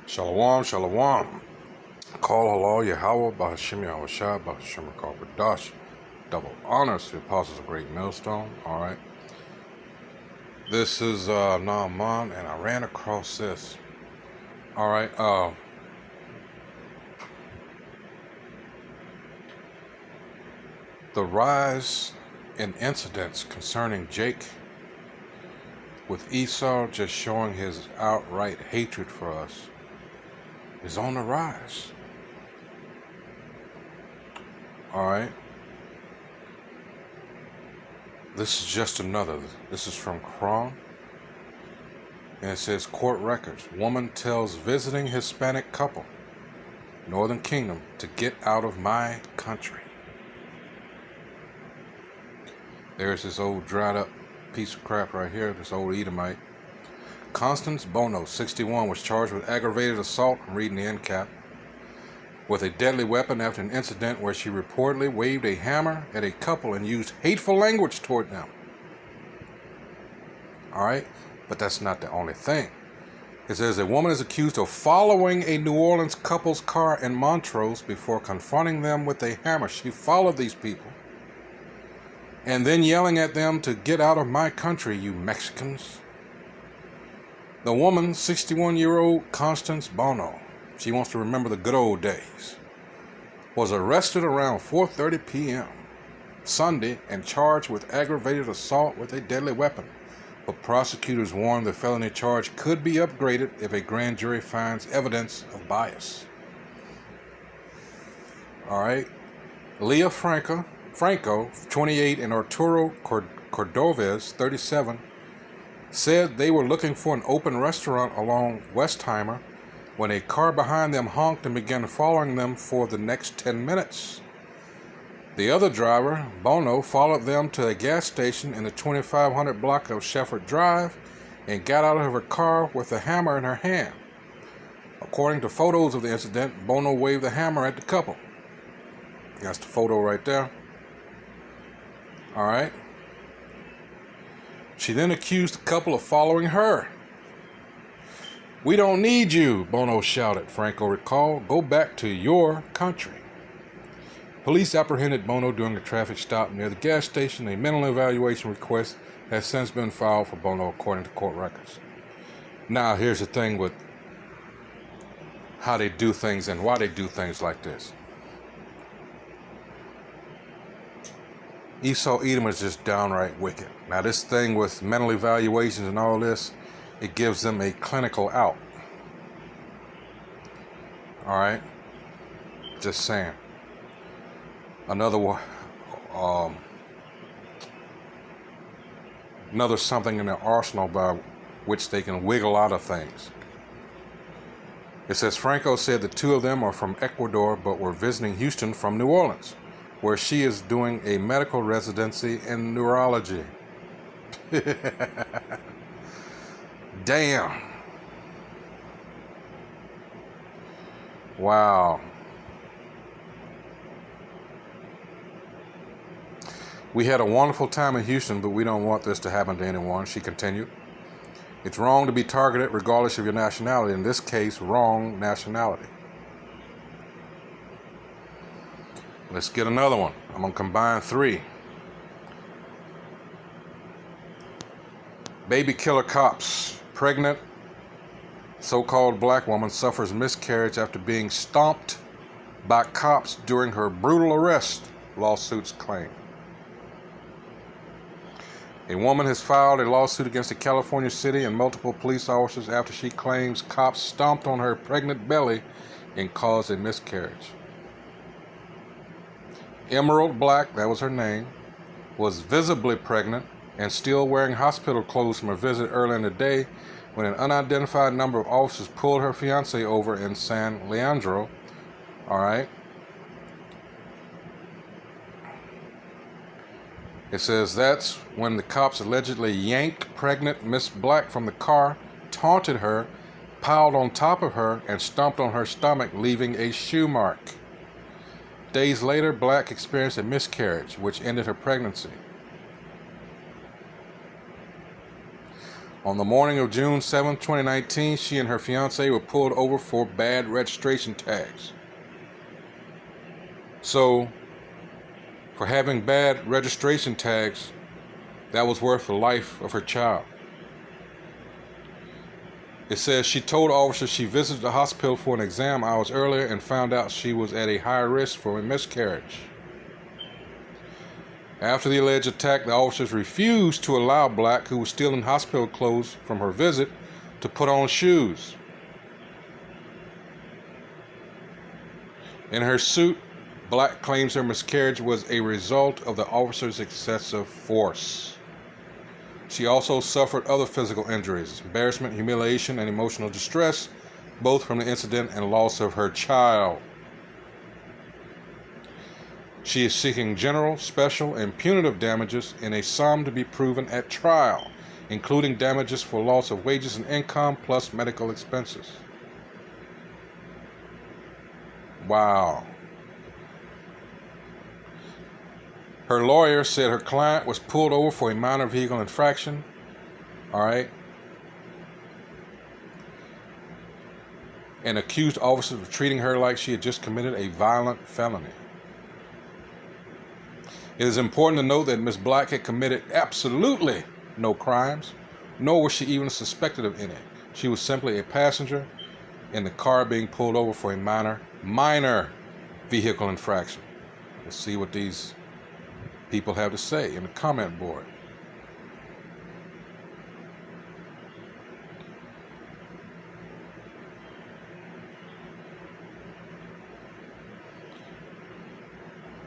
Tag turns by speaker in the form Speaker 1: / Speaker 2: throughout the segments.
Speaker 1: Shalom, shalom. Call halal Yahweh, Bahashim Yahushua, Bahashim Rakal Badash. Double honors to the apostles of Great Millstone. Alright. This is Naaman, and I ran across this. Alright, the rise in incidents concerning Jake with Esau just showing his outright hatred for us is on the rise. Alright. This is just another. This is from Cron. And it says, court records. Woman tells visiting Hispanic couple, Northern Kingdom, to get out of my country. There's this old dried up piece of crap right here, this old Edomite. Constance Bono, 61, was charged with aggravated assault, I'm reading the end cap, with a deadly weapon after an incident where she reportedly waved a hammer at a couple and used hateful language toward them. Alright, but that's not the only thing. It says a woman is accused of following a New Orleans couple's car in Montrose before confronting them with a hammer. She followed these people and then yelling at them to get out of my country, you Mexicans. The woman, 61-year-old Constance Bono, she wants to remember the good old days, was arrested around 4:30 p.m. Sunday and charged with aggravated assault with a deadly weapon. But prosecutors warned the felony charge could be upgraded if a grand jury finds evidence of bias. All right. Leah Franco, 28, and Arturo Cordovez, 37, said they were looking for an open restaurant along Westheimer when a car behind them honked and began following them for the next 10 minutes. The other driver, Bono, followed them to a gas station in the 2500 block of Shefford Drive and got out of her car with a hammer in her hand. According to photos of the incident, Bono waved the hammer at the couple. That's the photo right there. All right. She then accused the couple of following her. We don't need you, Bono shouted, Franco recalled. Go back to your country. Police apprehended Bono during a traffic stop near the gas station. A mental evaluation request has since been filed for Bono, according to court records. Now, here's the thing with how they do things and why they do things like this. Esau Edom is just downright wicked. Now, this thing with mental evaluations and all this, it gives them a clinical out. All right? Just saying. Another something in their arsenal by which they can wiggle out of things. It says Franco said the two of them are from Ecuador but were visiting Houston from New Orleans, where she is doing a medical residency in neurology. Damn. Wow. We had a wonderful time in Houston, but we don't want this to happen to anyone, she continued. It's wrong to be targeted regardless of your nationality. In this case, wrong nationality. Let's get another one. I'm going to combine three. Baby killer cops. Pregnant so-called black woman suffers miscarriage after being stomped by cops during her brutal arrest, lawsuits claim. A woman has filed a lawsuit against a California city and multiple police officers after she claims cops stomped on her pregnant belly and caused a miscarriage. Emerald Black, that was her name, was visibly pregnant and still wearing hospital clothes from a visit earlier in the day when an unidentified number of officers pulled her fiancé over in San Leandro. All right. It says that's when the cops allegedly yanked pregnant Miss Black from the car, taunted her, piled on top of her, and stomped on her stomach, leaving a shoe mark. Days later, Black experienced a miscarriage, which ended her pregnancy. On the morning of June 7, 2019, she and her fiancé were pulled over for bad registration tags. So, for having bad registration tags, that was worth the life of her child. It says she told officers she visited the hospital for an exam hours earlier and found out she was at a high risk for a miscarriage. After the alleged attack, the officers refused to allow Black, who was still in hospital clothes from her visit, to put on shoes. In her suit, Black claims her miscarriage was a result of the officers' excessive force. She also suffered other physical injuries, embarrassment, humiliation, and emotional distress, both from the incident and loss of her child. She is seeking general, special, and punitive damages in a sum to be proven at trial, including damages for loss of wages and income plus medical expenses. Wow. Her lawyer said her client was pulled over for a minor vehicle infraction. All right. And accused officers of treating her like she had just committed a violent felony. It is important to note that Ms. Black had committed absolutely no crimes, nor was she even suspected of any. She was simply a passenger in the car being pulled over for a minor vehicle infraction. Let's see what these people have to say in the comment board.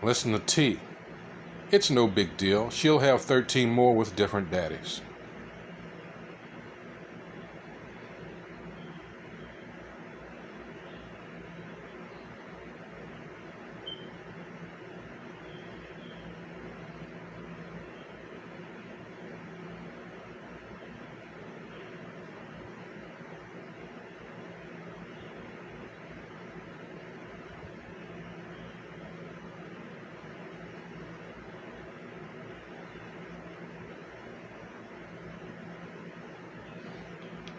Speaker 1: Listen to T. It's no big deal. She'll have 13 more with different daddies.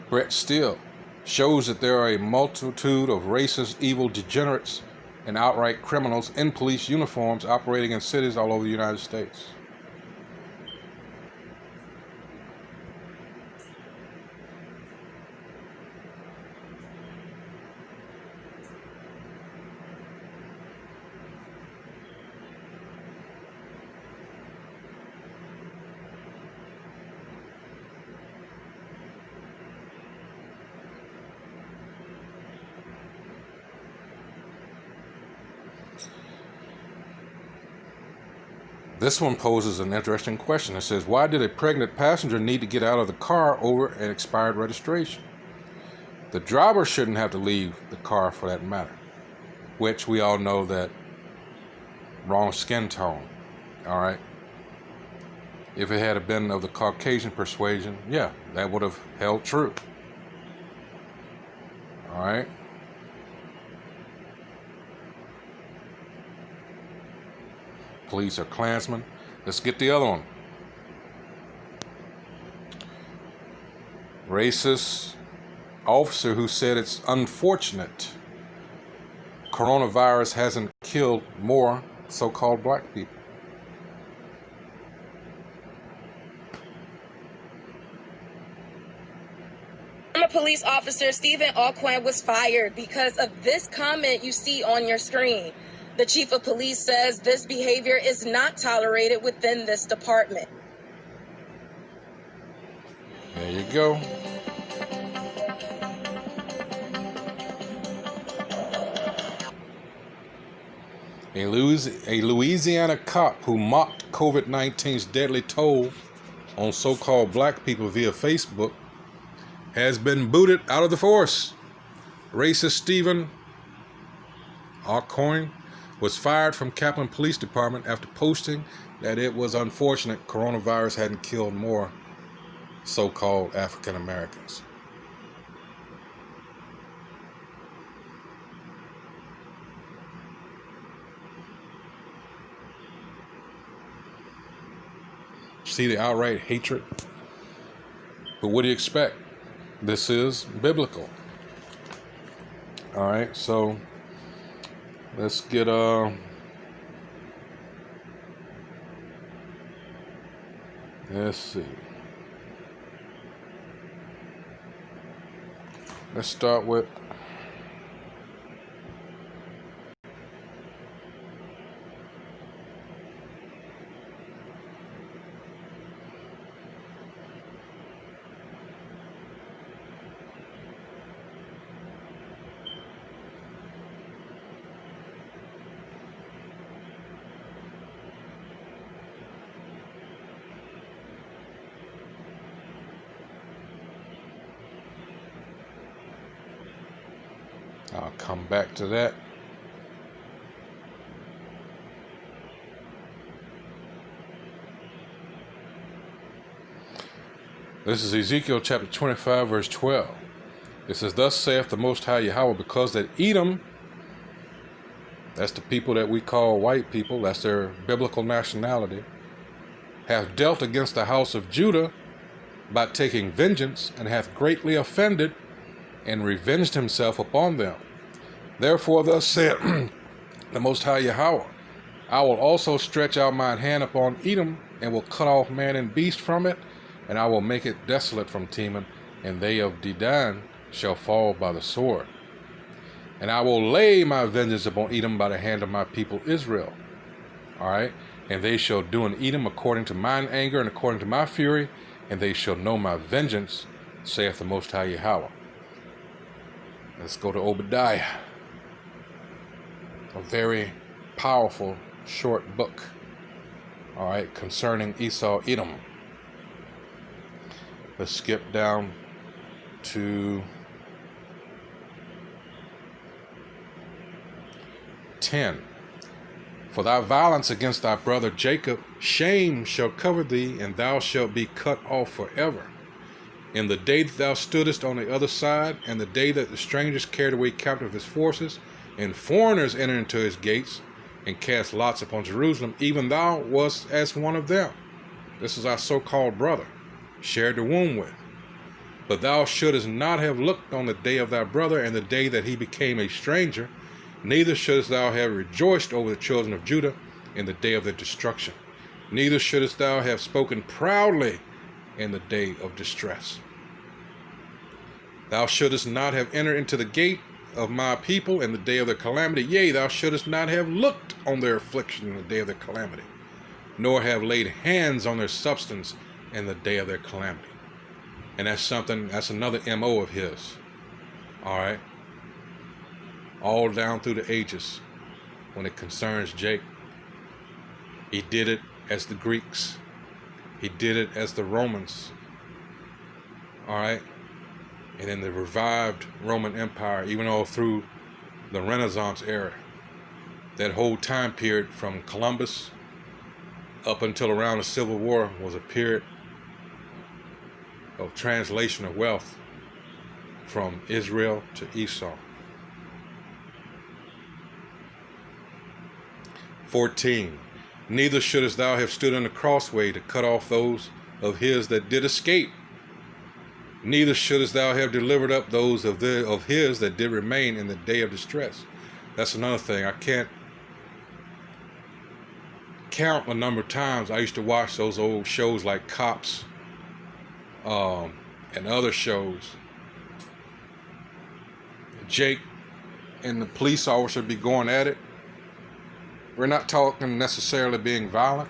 Speaker 1: Brett Steele shows that there are a multitude of racist, evil degenerates and outright criminals in police uniforms operating in cities all over the United States. This one poses an interesting question. It says, why did a pregnant passenger need to get out of the car over an expired registration? The driver shouldn't have to leave the car for that matter, which we all know that wrong skin tone, all right? If it had been of the Caucasian persuasion, yeah, that would have held true, all right? Police are Klansmen. Let's get the other one. Racist officer who said it's unfortunate coronavirus hasn't killed more so-called black people.
Speaker 2: Former police officer Stephen Alquin was fired because of this comment you see on your screen. The chief of police says this behavior is not tolerated within this department.
Speaker 1: There you go. A Louisiana cop who mocked COVID-19's deadly toll on so-called black people via Facebook has been booted out of the force. Racist Stephen Alcoin was fired from Kaplan Police Department after posting that it was unfortunate coronavirus hadn't killed more so-called African Americans. See the outright hatred But what do you expect? This is biblical. All right, so let's get let's see. Let's start with I'll come back to that. This is Ezekiel chapter 25, verse 12. It says, "Thus saith the Most High Yahweh, because that Edom," that's the people that we call white people, that's their biblical nationality, "hath dealt against the house of Judah by taking vengeance, and hath greatly offended, and revenged himself upon them. Therefore thus saith the Most High Yahweh, I will also stretch out mine hand upon Edom, and will cut off man and beast from it, and I will make it desolate from Teman, and they of Dedan shall fall by the sword. And I will lay my vengeance upon Edom by the hand of my people Israel." All right? "And they shall do in Edom according to mine anger and according to my fury, and they shall know my vengeance, saith the Most High Yahweh." Let's go to Obadiah. A very powerful short book, all right, concerning Esau, Edom. Let's skip down to 10. "For thy violence against thy brother Jacob, shame shall cover thee, and thou shalt be cut off forever. In the day that thou stoodest on the other side, and the day that the strangers carried away captive his forces, and foreigners entered into his gates, and cast lots upon Jerusalem, even thou wast as one of them." This is our so-called brother, shared the womb with. "But thou shouldest not have looked on the day of thy brother, and the day that he became a stranger, neither shouldest thou have rejoiced over the children of Judah in the day of their destruction. Neither shouldest thou have spoken proudly in the day of distress. Thou shouldest not have entered into the gate of my people in the day of their calamity. Yea, thou shouldest not have looked on their affliction in the day of their calamity, nor have laid hands on their substance in the day of their calamity." And that's another MO of his. All right? All down through the ages, when it concerns Jacob, he did it as the Greeks. He did it as the Romans. All right? And in the revived Roman Empire, even all through the Renaissance era, that whole time period from Columbus up until around the Civil War was a period of translation of wealth from Israel to Esau. 14. "Neither shouldest thou have stood in the crossway to cut off those of his that did escape. Neither shouldest thou have delivered up those of his that did remain in the day of distress." That's another thing. I can't count the number of times I used to watch those old shows like Cops and other shows. Jake and the police officer be going at it. We're not talking necessarily being violent,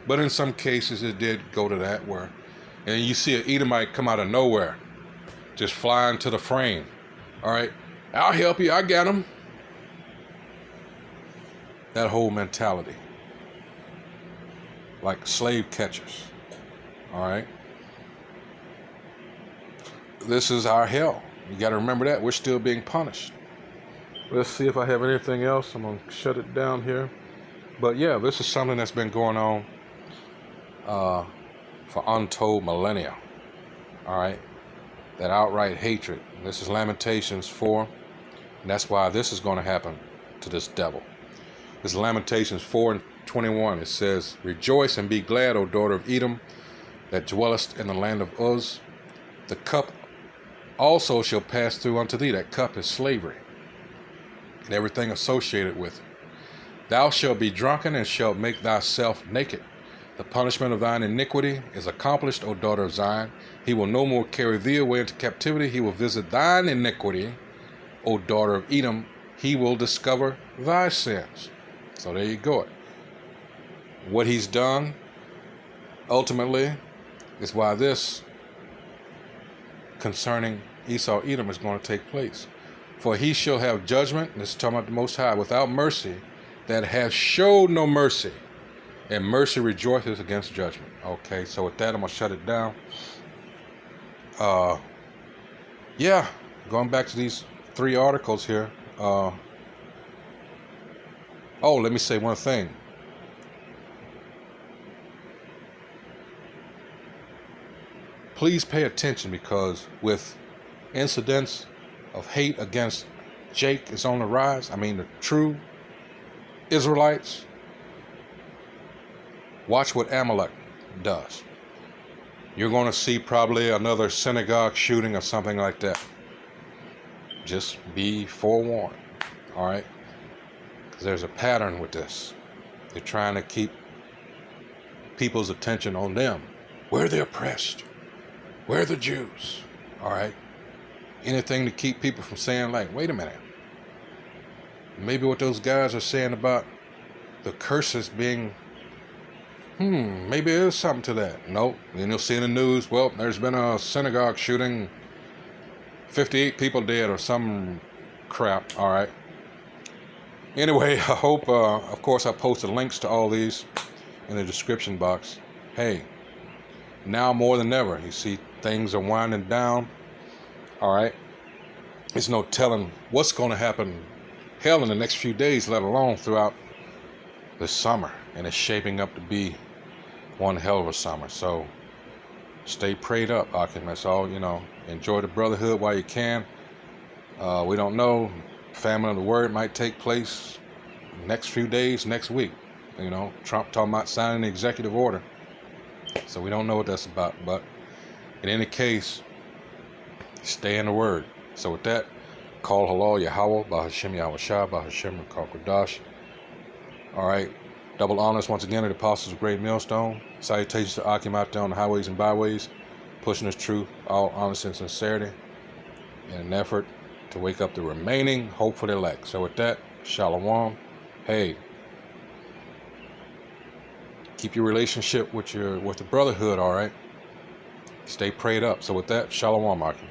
Speaker 1: but in some cases it did go to that where, and you see an Edomite come out of nowhere, just fly into the frame. All right, "I'll help you, I got him." That whole mentality, like slave catchers. All right, this is our hell. You got to remember that we're still being punished. Let's see if I have anything else. I'm going to shut it down here. But yeah, this is something that's been going on for untold millennia. All right? That outright hatred. This is Lamentations 4. And that's why this is going to happen to this devil. This is Lamentations 4:21. It says, "Rejoice and be glad, O daughter of Edom, that dwellest in the land of Uz. The cup also shall pass through unto thee. That cup is slavery and everything associated with it. Thou shalt be drunken and shalt make thyself naked. The punishment of thine iniquity is accomplished, O daughter of Zion. He will no more carry thee away into captivity. He will visit thine iniquity, O daughter of Edom. He will discover thy sins. So there you go. What he's done ultimately is why this concerning Esau Edom is going to take place. For he shall have judgment, and this is talking about the Most High, without mercy, that has showed no mercy, and mercy rejoiceth against judgment. Okay, so with that, I'm going to shut it down. Yeah, going back to these 3 articles here. Oh, let me say one thing. Please pay attention, because with incidents of hate against Jake is on the rise. I mean, the true Israelites. Watch what Amalek does. You're going to see probably another synagogue shooting or something like that. Just be forewarned, all right? Because there's a pattern with this. They're trying to keep people's attention on them. We're the oppressed. We're the Jews, all right? Anything to keep people from saying, like, wait a minute. Maybe what those guys are saying about the curses being, maybe there's something to that. Nope. Then you'll see in the news, well, there's been a synagogue shooting, 58 people dead or some crap, all right? Anyway, I hope, of course, I posted links to all these in the description box. Hey, now more than ever, you see things are winding down, all right? There's no telling what's going to happen, hell, in the next few days, let alone throughout the summer. And it's shaping up to be one hell of a summer. So stay prayed up, Akim. That's all, enjoy the brotherhood while you can. We don't know. Famine of the word might take place next few days, next week. Trump talking about signing the executive order. So we don't know what that's about. But in any case, stay in the word. So with that, call halal Yahweh, Bahashem Yahushua, Bahashem Kodash. All right. Double honors once again to the apostles of Great Millstone. Salutations to Akim out there on the highways and byways, pushing this truth, all honesty and sincerity, in an effort to wake up the remaining hopeful elect. So with that, shalom. Hey, keep your relationship with the brotherhood, all right? Stay prayed up. So with that, shalom, Akim.